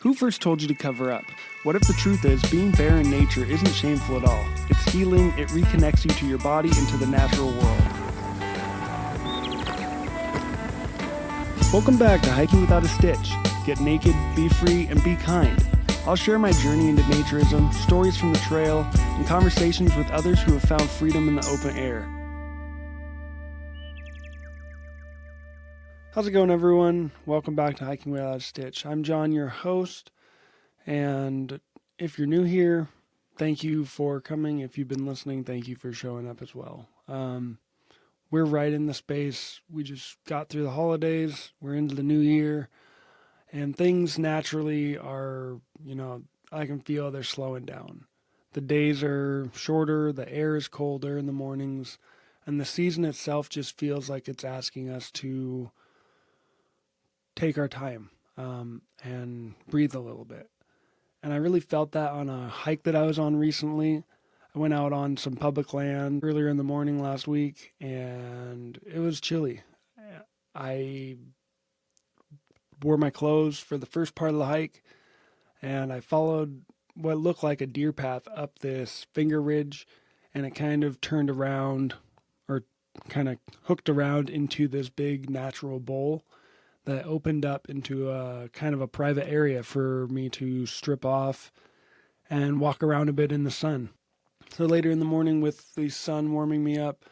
Who first told you to cover up? What if the truth is being bare in nature isn't shameful at all? It's healing, it reconnects you to your body and to the natural world. Welcome back to Hiking Without a Stitch. Get naked, be free, and be kind. I'll share my journey into naturism, stories from the trail, and conversations with others who have found freedom in the open air. How's it going, everyone? Welcome back to Hiking Without a Stitch. I'm John, your host, and if you're new here, thank you for coming. If you've been listening, thank you for showing up as well. We're right in the space. We just got through the holidays. We're into the new year, and things naturally are, I can feel they're slowing down. The days are shorter, the air is colder in the mornings, and the season itself just feels like it's asking us to take our time and breathe a little bit. And I really felt that on a hike that I was on recently. I went out on some public land earlier in the morning last week, and it was chilly. I wore my clothes for the first part of the hike, and I followed what looked like a deer path up this finger ridge, and it kind of turned around, or kind of hooked around into this big natural bowl that opened up into a kind of a private area for me to strip off and walk around a bit in the sun. So later in the morning, with the sun warming me up,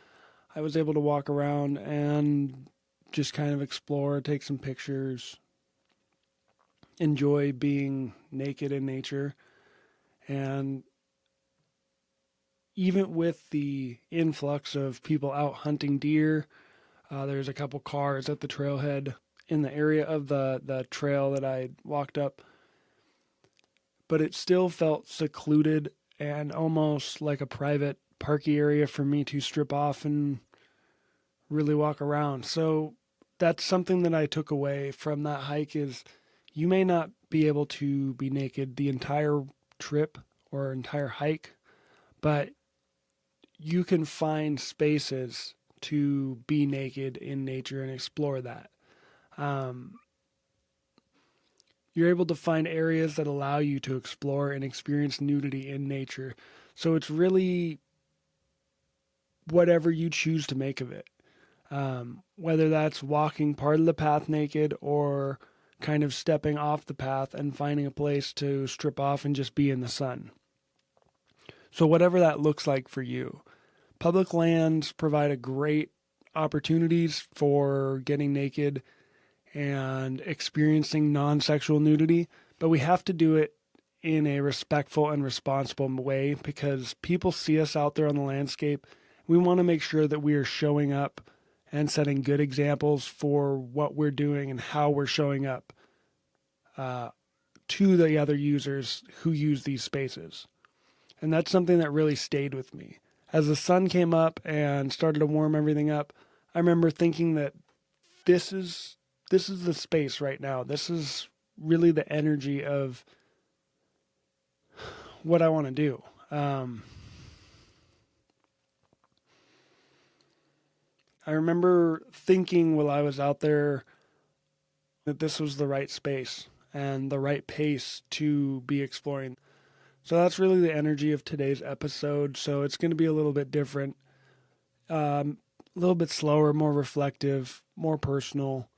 I was able to walk around and just kind of explore, take some pictures, enjoy being naked in nature. And even with the influx of people out hunting deer, there's a couple cars at the trailhead in the area of the trail that I walked up, but it still felt secluded and almost like a private parky area for me to strip off and really walk around. So that's something that I took away from that hike is you may not be able to be naked the entire trip or entire hike, but you can find spaces to be naked in nature and explore that. You're able to find areas that allow you to explore and experience nudity in nature. So it's really whatever you choose to make of it. Whether that's walking part of the path naked or kind of stepping off the path and finding a place to strip off and just be in the sun. So whatever that looks like for you. Public lands provide a great opportunities for getting naked and experiencing non-sexual nudity, but we have to do it in a respectful and responsible way because people see us out there on the landscape. We want to make sure that we are showing up and setting good examples for what we're doing and how we're showing up to the other users who use these spaces. And that's something that really stayed with me. As the sun came up and started to warm everything up, I remember thinking that this is the space right now. This is really the energy of what I want to do. I remember thinking while I was out there that this was the right space and the right pace to be exploring. So that's really the energy of today's episode. So it's going to be a little bit different, a little bit slower, more reflective, more personal.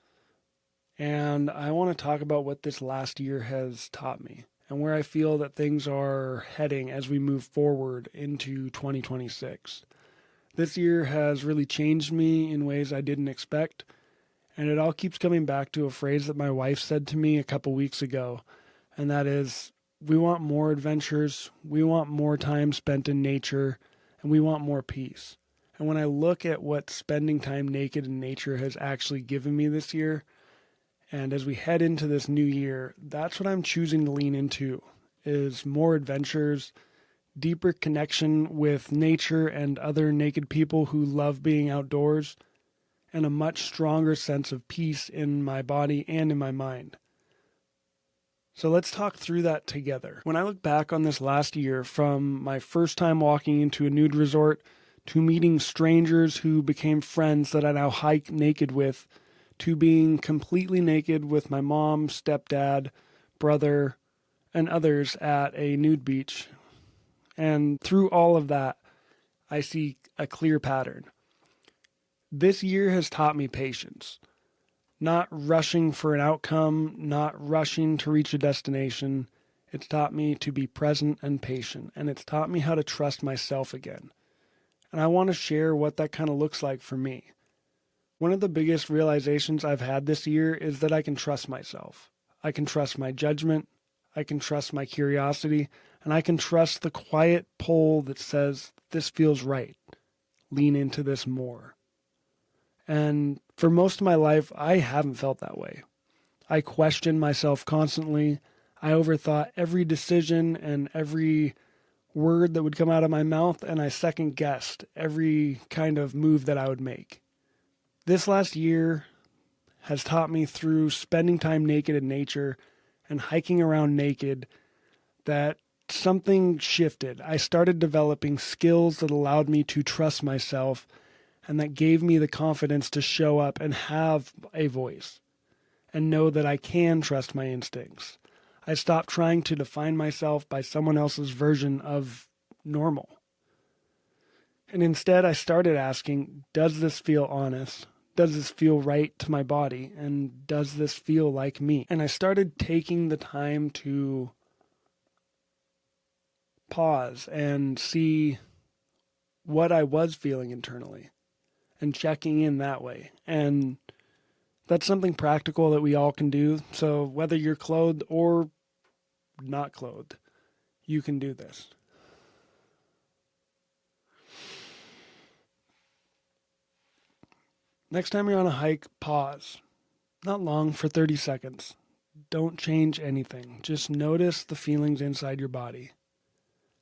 And I want to talk about what this last year has taught me and where I feel that things are heading as we move forward into 2026. This year has really changed me in ways I didn't expect. And it all keeps coming back to a phrase that my wife said to me a couple weeks ago. And that is, we want more adventures, we want more time spent in nature, and we want more peace. And when I look at what spending time naked in nature has actually given me this year, and as we head into this new year, that's what I'm choosing to lean into, is more adventures, deeper connection with nature and other naked people who love being outdoors, and a much stronger sense of peace in my body and in my mind. So let's talk through that together. When I look back on this last year, from my first time walking into a nude resort to meeting strangers who became friends that I now hike naked with, to being completely naked with my mom, stepdad, brother, and others at a nude beach. And through all of that, I see a clear pattern. This year has taught me patience. Not rushing for an outcome, not rushing to reach a destination. It's taught me to be present and patient, and it's taught me how to trust myself again. And I want to share what that kind of looks like for me. One of the biggest realizations I've had this year is that I can trust myself. I can trust my judgment, I can trust my curiosity, and I can trust the quiet pull that says, this feels right. Lean into this more. And for most of my life, I haven't felt that way. I questioned myself constantly. I overthought every decision and every word that would come out of my mouth, and I second guessed every kind of move that I would make. This last year has taught me through spending time naked in nature and hiking around naked that something shifted. I started developing skills that allowed me to trust myself and that gave me the confidence to show up and have a voice and know that I can trust my instincts. I stopped trying to define myself by someone else's version of normal. And instead, I started asking, does this feel honest? Does this feel right to my body? And does this feel like me? And I started taking the time to pause and see what I was feeling internally and checking in that way. And that's something practical that we all can do. So whether you're clothed or not clothed, you can do this. Next time you're on a hike, pause. Not long, for 30 seconds. Don't change anything. Just notice the feelings inside your body.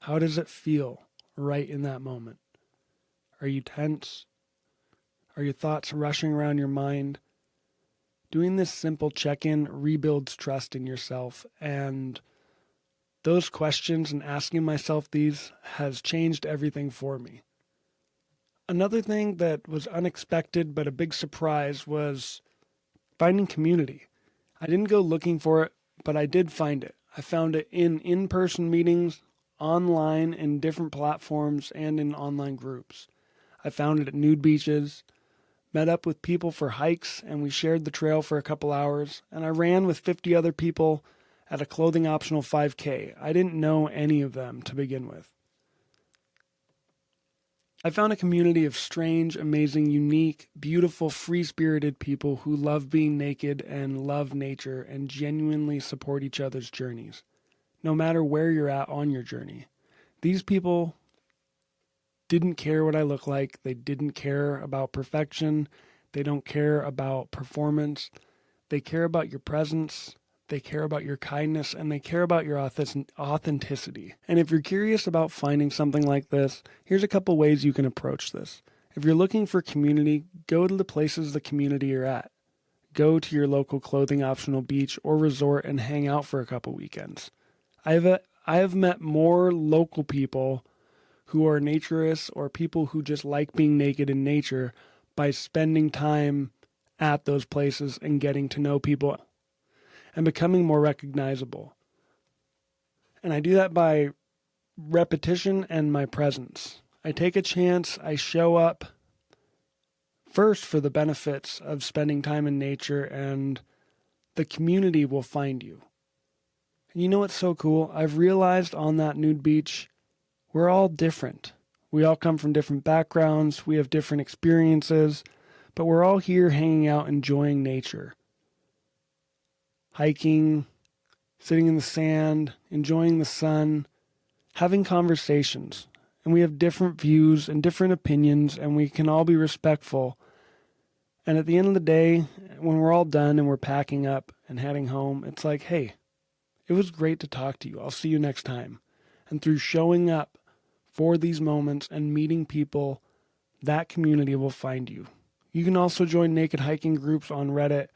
How does it feel right in that moment? Are you tense? Are your thoughts rushing around your mind? Doing this simple check-in rebuilds trust in yourself, and those questions and asking myself these has changed everything for me. Another thing that was unexpected but a big surprise was finding community. I didn't go looking for it, but I did find it. I found it in in-person meetings, online, in different platforms, and in online groups. I found it at nude beaches, met up with people for hikes, and we shared the trail for a couple hours, and I ran with 50 other people at a clothing optional 5K. I didn't know any of them to begin with. I found a community of strange, amazing, unique, beautiful, free-spirited people who love being naked and love nature and genuinely support each other's journeys, no matter where you're at on your journey. These people didn't care what I look like. They didn't care about perfection. They don't care about performance. They care about your presence. They care about your kindness, and they care about your authenticity. And if you're curious about finding something like this, here's a couple ways you can approach this. If you're looking for community, go to the places the community you're at. Go to your local clothing optional beach or resort and hang out for a couple weekends. I have met more local people who are naturists or people who just like being naked in nature by spending time at those places and getting to know people and becoming more recognizable. And I do that by repetition and my presence. I take a chance, I show up first for the benefits of spending time in nature, and the community will find you. And you know what's so cool? I've realized on that nude beach, we're all different. We all come from different backgrounds, we have different experiences, but we're all here hanging out, enjoying nature. Hiking, sitting in the sand, enjoying the sun, having conversations. And we have different views and different opinions, and we can all be respectful. And at the end of the day, when we're all done and we're packing up and heading home, it's like, hey, it was great to talk to you. I'll see you next time. And through showing up for these moments and meeting people, that community will find you. You can also join naked hiking groups on Reddit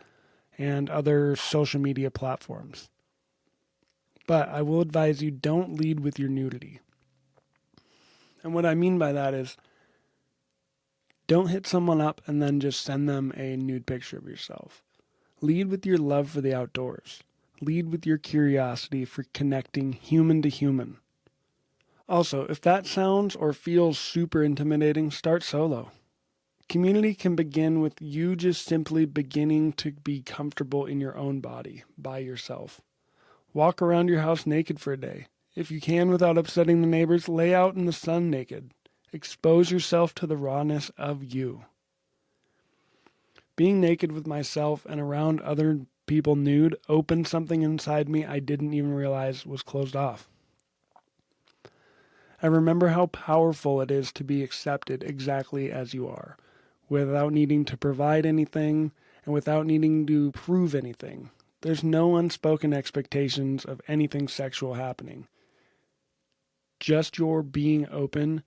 and other social media platforms. But I will advise you, don't lead with your nudity. And what I mean by that is, don't hit someone up and then just send them a nude picture of yourself. Lead with your love for the outdoors. Lead with your curiosity for connecting human to human. Also, if that sounds or feels super intimidating, start solo. Community can begin with you just simply beginning to be comfortable in your own body, by yourself. Walk around your house naked for a day. If you can without upsetting the neighbors, lay out in the sun naked. Expose yourself to the rawness of you. Being naked with myself and around other people nude opened something inside me I didn't even realize was closed off. I remember how powerful it is to be accepted exactly as you are, without needing to provide anything and without needing to prove anything. There's no unspoken expectations of anything sexual happening. Just your being open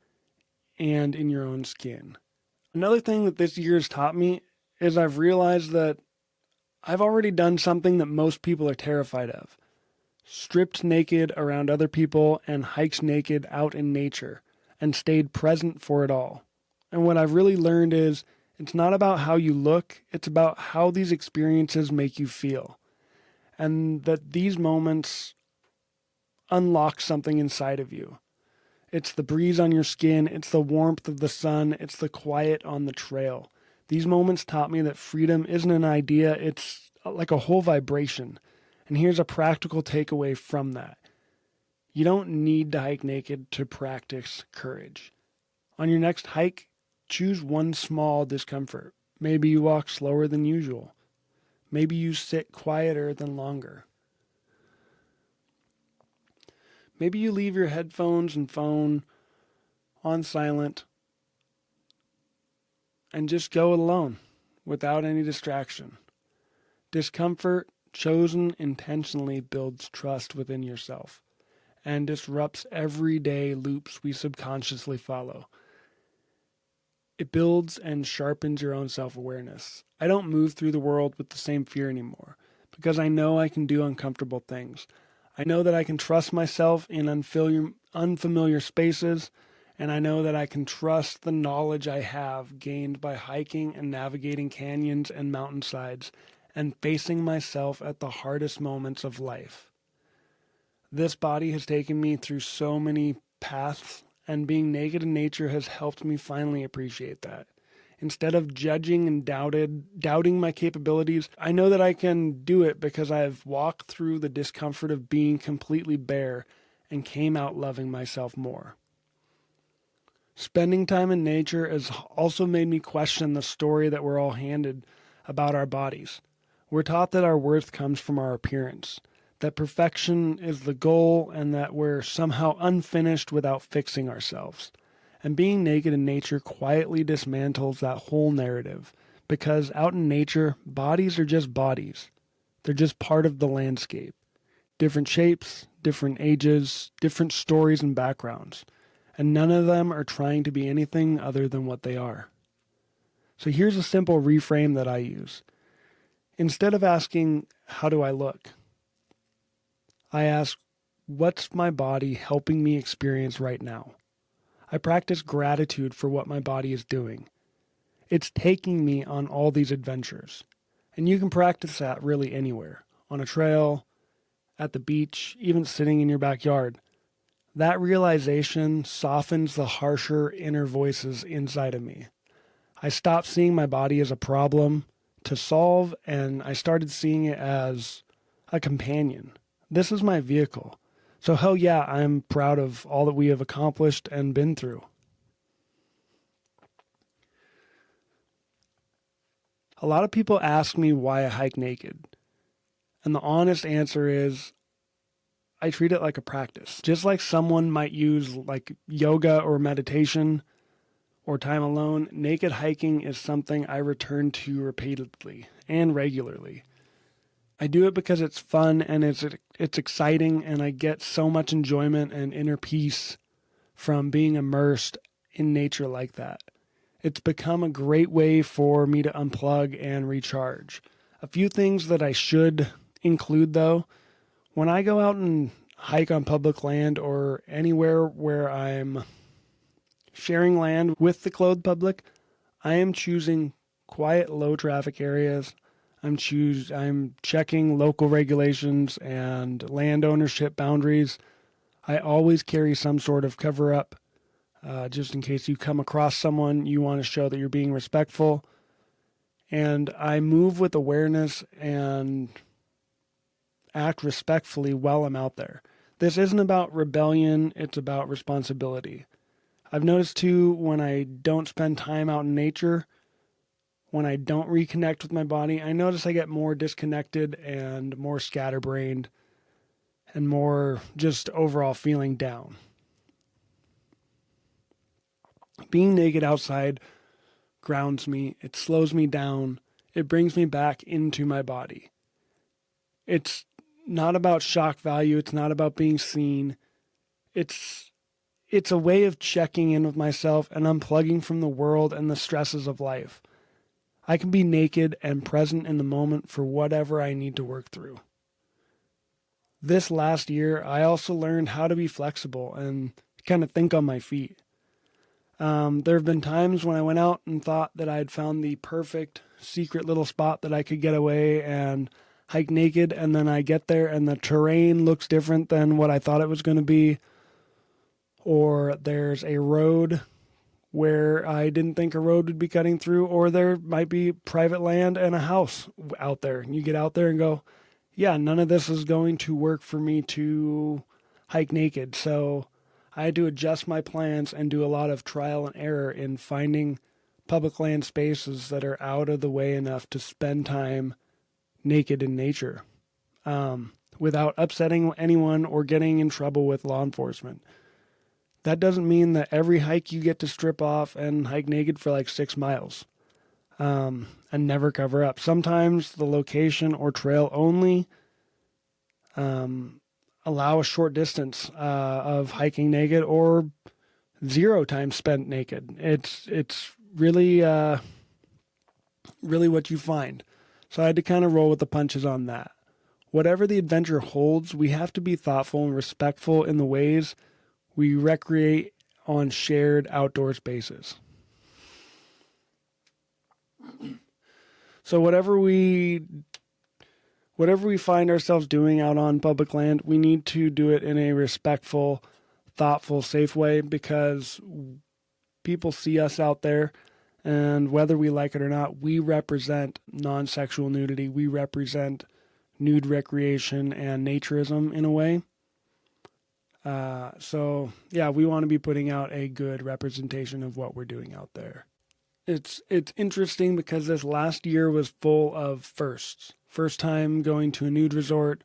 and in your own skin. Another thing that this year has taught me is I've realized that I've already done something that most people are terrified of. Stripped naked around other people and hiked naked out in nature and stayed present for it all. And what I've really learned is it's not about how you look, it's about how these experiences make you feel. And that these moments unlock something inside of you. It's the breeze on your skin, it's the warmth of the sun, it's the quiet on the trail. These moments taught me that freedom isn't an idea, it's like a whole vibration. And here's a practical takeaway from that. You don't need to hike naked to practice courage. On your next hike, choose one small discomfort. Maybe you walk slower than usual. Maybe you sit quieter than longer. Maybe you leave your headphones and phone on silent and just go alone without any distraction. Discomfort chosen intentionally builds trust within yourself and disrupts everyday loops we subconsciously follow. It builds and sharpens your own self-awareness. I don't move through the world with the same fear anymore because I know I can do uncomfortable things. I know that I can trust myself in unfamiliar spaces, and I know that I can trust the knowledge I have gained by hiking and navigating canyons and mountainsides and facing myself at the hardest moments of life. This body has taken me through so many paths, and being naked in nature has helped me finally appreciate that. Instead of judging and doubting my capabilities, I know that I can do it because I've walked through the discomfort of being completely bare and came out loving myself more. Spending time in nature has also made me question the story that we're all handed about our bodies. We're taught that our worth comes from our appearance, that perfection is the goal, and that we're somehow unfinished without fixing ourselves. And being naked in nature quietly dismantles that whole narrative, because out in nature, bodies are just bodies. They're just part of the landscape. Different shapes, different ages, different stories and backgrounds. And none of them are trying to be anything other than what they are. So here's a simple reframe that I use. Instead of asking, how do I look? I ask, what's my body helping me experience right now? I practice gratitude for what my body is doing. It's taking me on all these adventures. And you can practice that really anywhere. On a trail, at the beach, even sitting in your backyard. That realization softens the harsher inner voices inside of me. I stopped seeing my body as a problem to solve, and I started seeing it as a companion. This is my vehicle. So hell yeah, I'm proud of all that we have accomplished and been through. A lot of people ask me why I hike naked. And the honest answer is, I treat it like a practice. Just like someone might use like yoga or meditation or time alone, naked hiking is something I return to repeatedly and regularly. I do it because it's fun and it's exciting, and I get so much enjoyment and inner peace from being immersed in nature like that. It's become a great way for me to unplug and recharge. A few things that I should include though, when I go out and hike on public land or anywhere where I'm sharing land with the clothed public, I am choosing quiet, low traffic areas. I'm checking local regulations and land ownership boundaries. I always carry some sort of cover up, just in case you come across someone, you want to show that you're being respectful. And I move with awareness and act respectfully while I'm out there. This isn't about rebellion, it's about responsibility. I've noticed too, when I don't spend time out in nature, when I don't reconnect with my body, I notice I get more disconnected and more scatterbrained and more just overall feeling down. Being naked outside grounds me, it slows me down, it brings me back into my body. It's not about shock value, it's not about being seen. It's a way of checking in with myself and unplugging from the world and the stresses of life. I can be naked and present in the moment for whatever I need to work through. This last year, I also learned how to be flexible and kind of think on my feet. There have been times when I went out and thought that I had found the perfect secret little spot that I could get away and hike naked, and then I get there and the terrain looks different than what I thought it was going to be. Or there's a road where I didn't think a road would be cutting through, or there might be private land and a house out there. And you get out there and go, yeah, none of this is going to work for me to hike naked. So I had to adjust my plans and do a lot of trial and error in finding public land spaces that are out of the way enough to spend time naked in nature, without upsetting anyone or getting in trouble with law enforcement. That doesn't mean that every hike you get to strip off and hike naked for like 6 miles, and never cover up. Sometimes the location or trail only allow a short distance of hiking naked or 0 time spent naked. It's really really what you find. So I had to kind of roll with the punches on that. Whatever the adventure holds, we have to be thoughtful and respectful in the ways we recreate on shared outdoor spaces. So whatever we find ourselves doing out on public land, we need to do it in a respectful, thoughtful, safe way, because people see us out there, and whether we like it or not, we represent non-sexual nudity. We represent nude recreation and naturism in a way. So yeah, we want to be putting out a good representation of what we're doing out there. It's interesting because this last year was full of firsts. First time going to a nude resort,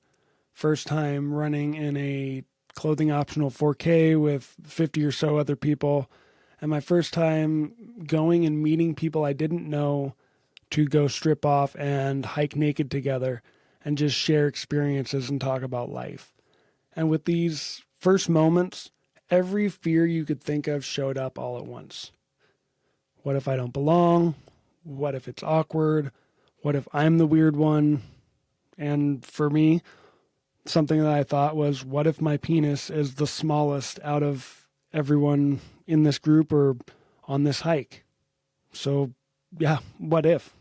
first time running in a clothing optional 4K with 50 or so other people, and my first time going and meeting people I didn't know to go strip off and hike naked together and just share experiences and talk about life. And with these first moments, every fear you could think of showed up all at once. What if I don't belong? What if it's awkward? What if I'm the weird one? And for me, something that I thought was, what if my penis is the smallest out of everyone in this group or on this hike? So yeah, what if?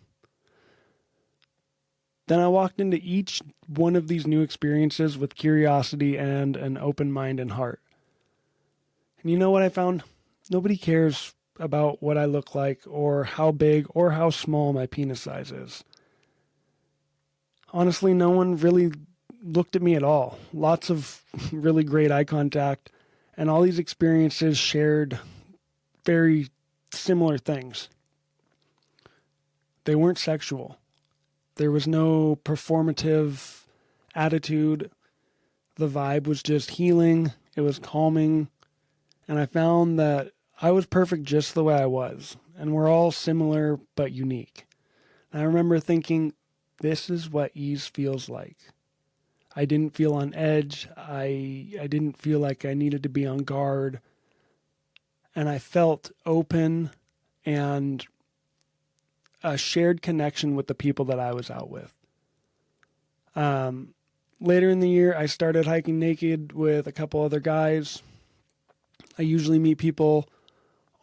Then I walked into each one of these new experiences with curiosity and an open mind and heart. And you know what I found? Nobody cares about what I look like or how big or how small my penis size is. Honestly, no one really looked at me at all. Lots of really great eye contact, and all these experiences shared very similar things. They weren't sexual. There was no performative attitude. The vibe was just healing. It was calming. And I found that I was perfect just the way I was. And we're all similar but unique. And I remember thinking, this is what ease feels like. I didn't feel on edge. I didn't feel like I needed to be on guard. And I felt open and a shared connection with the people that I was out with. Later in the year, I started hiking naked with a couple other guys. I usually meet people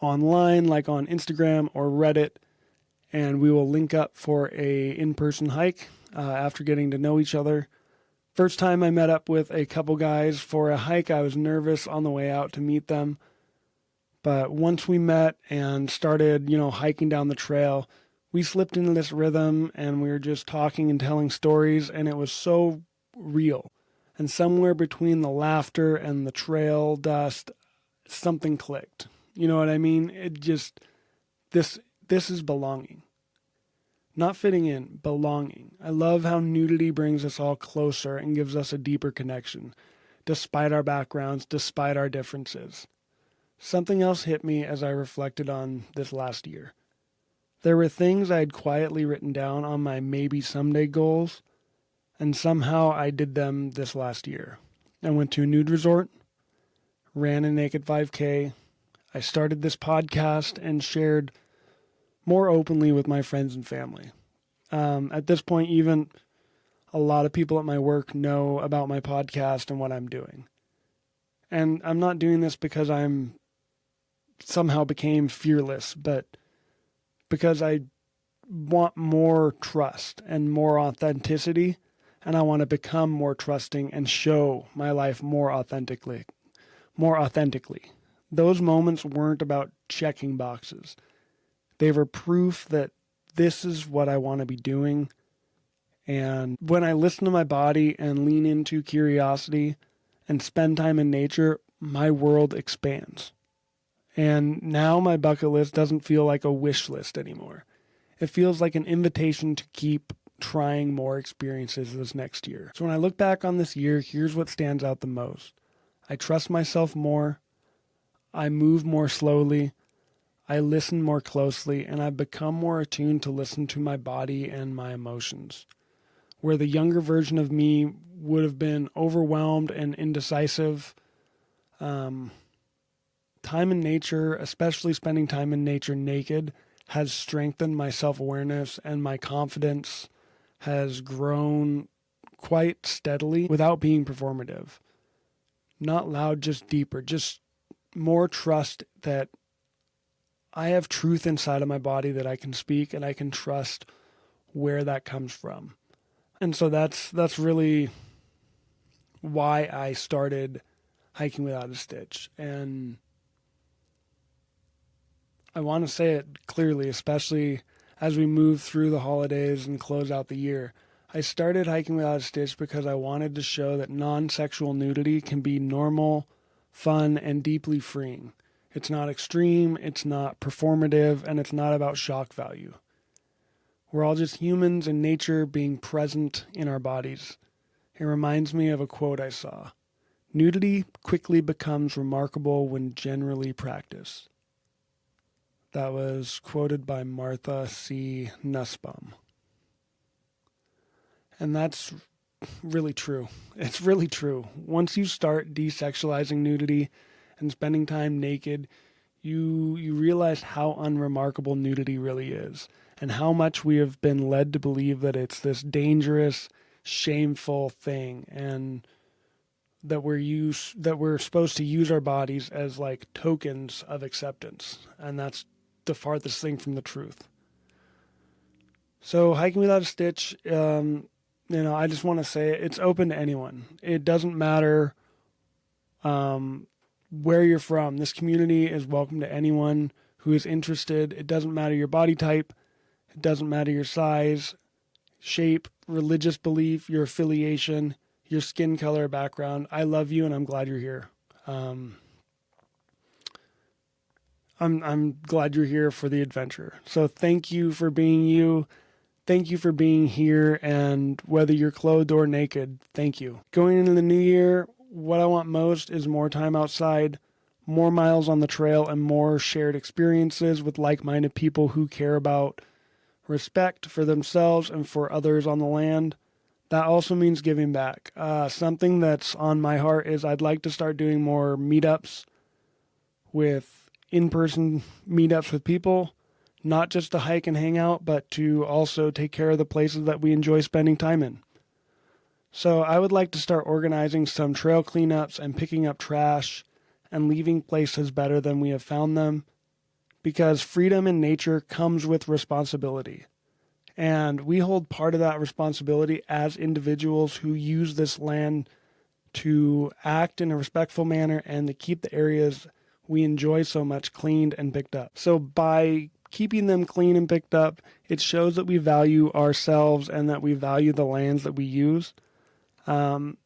online, like on Instagram or Reddit, and we will link up for a in-person hike after getting to know each other. First time I met up with a couple guys for a hike, I was nervous on the way out to meet them. But once we met and started, hiking down the trail, we slipped into this rhythm and we were just talking and telling stories, and it was so real. And somewhere between the laughter and the trail dust, something clicked. You know what I mean? It just, this is belonging. Not fitting in, belonging. I love how nudity brings us all closer and gives us a deeper connection, despite our backgrounds, despite our differences. Something else hit me as I reflected on this last year. There were things I had quietly written down on my maybe someday goals, and somehow I did them this last year. I went to a nude resort, ran a naked 5K, I started this podcast and shared more openly with my friends and family. At this point, even a lot of people at my work know about my podcast and what I'm doing. And I'm not doing this because I'm somehow became fearless, but because I want more trust and more authenticity, and I want to become more trusting and show my life more authentically. Those moments weren't about checking boxes. They were proof that this is what I want to be doing. And when I listen to my body and lean into curiosity and spend time in nature, my world expands. And now my bucket list doesn't feel like a wish list anymore. It feels like an invitation to keep trying more experiences this next year. So when I look back on this year, here's what stands out the most. I trust myself more. I move more slowly. I listen more closely, and I've become more attuned to listen to my body and my emotions. Where the younger version of me would have been overwhelmed and indecisive, time in nature, especially spending time in nature naked, has strengthened my self-awareness, and my confidence has grown quite steadily without being performative. Not loud, just deeper, just more trust that I have truth inside of my body that I can speak, and I can trust where that comes from. And so that's really why I started Hiking Without a Stitch. And I want to say it clearly, especially as we move through the holidays and close out the year. I started Hiking Without a Stitch because I wanted to show that non-sexual nudity can be normal, fun, and deeply freeing. It's not extreme, it's not performative, and it's not about shock value. We're all just humans in nature being present in our bodies. It reminds me of a quote I saw. Nudity quickly becomes remarkable when generally practiced. That was quoted by Martha C. Nussbaum. And that's really true. It's really true. Once you start desexualizing nudity and spending time naked, you realize how unremarkable nudity really is, and how much we have been led to believe that it's this dangerous, shameful thing, and that we're supposed to use our bodies as like tokens of acceptance, and that's the farthest thing from the truth. So Hiking Without a Stitch, I just want to say it's open to anyone. It doesn't matter where you're from. This community is welcome to anyone who is interested. It doesn't matter your body type. It doesn't matter your size, shape, religious belief, your affiliation, your skin color, background. I love you, and I'm glad you're here. I'm glad you're here for the adventure. So thank you for being you. Thank you for being here, and whether you're clothed or naked, thank you. Going into the new year, what I want most is more time outside, more miles on the trail, and more shared experiences with like-minded people who care about respect for themselves and for others on the land. That also means giving back. Something that's on my heart is I'd like to start doing more meetups with in-person meetups with people, not just to hike and hang out, but to also take care of the places that we enjoy spending time in. So I would like to start organizing some trail cleanups and picking up trash and leaving places better than we have found them, because freedom in nature comes with responsibility. And we hold part of that responsibility as individuals who use this land to act in a respectful manner and to keep the areas we enjoy so much cleaned and picked up. So by keeping them clean and picked up, it shows that we value ourselves and that we value the lands that we use. And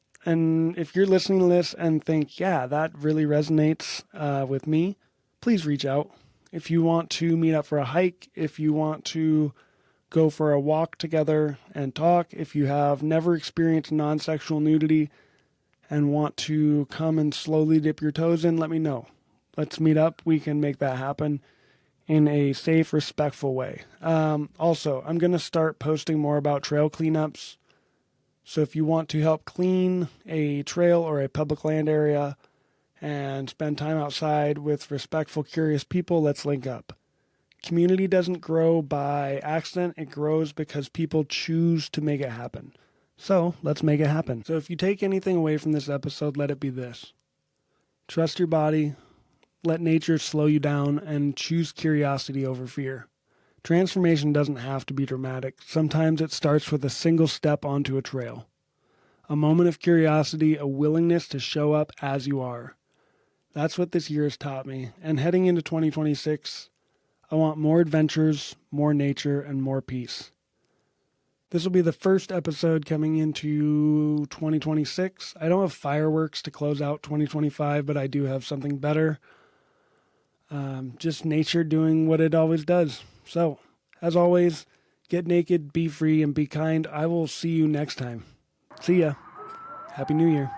if you're listening to this and think, yeah, that really resonates with me, please reach out. If you want to meet up for a hike, if you want to go for a walk together and talk, if you have never experienced non-sexual nudity and want to come and slowly dip your toes in, let me know. Let's meet up. We can make that happen in a safe, respectful way. Also, I'm going to start posting more about trail cleanups. So if you want to help clean a trail or a public land area and spend time outside with respectful, curious people, let's link up. Community doesn't grow by accident. It grows because people choose to make it happen. So let's make it happen. So if you take anything away from this episode, let it be this. Trust your body. Let nature slow you down and choose curiosity over fear. Transformation doesn't have to be dramatic. Sometimes it starts with a single step onto a trail. A moment of curiosity, a willingness to show up as you are. That's what this year has taught me. And heading into 2026, I want more adventures, more nature, and more peace. This will be the first episode coming into 2026. I don't have fireworks to close out 2025, but I do have something better. Just nature doing what it always does. So, as always, get naked, be free, and be kind. I will see you next time. See ya. Happy New Year.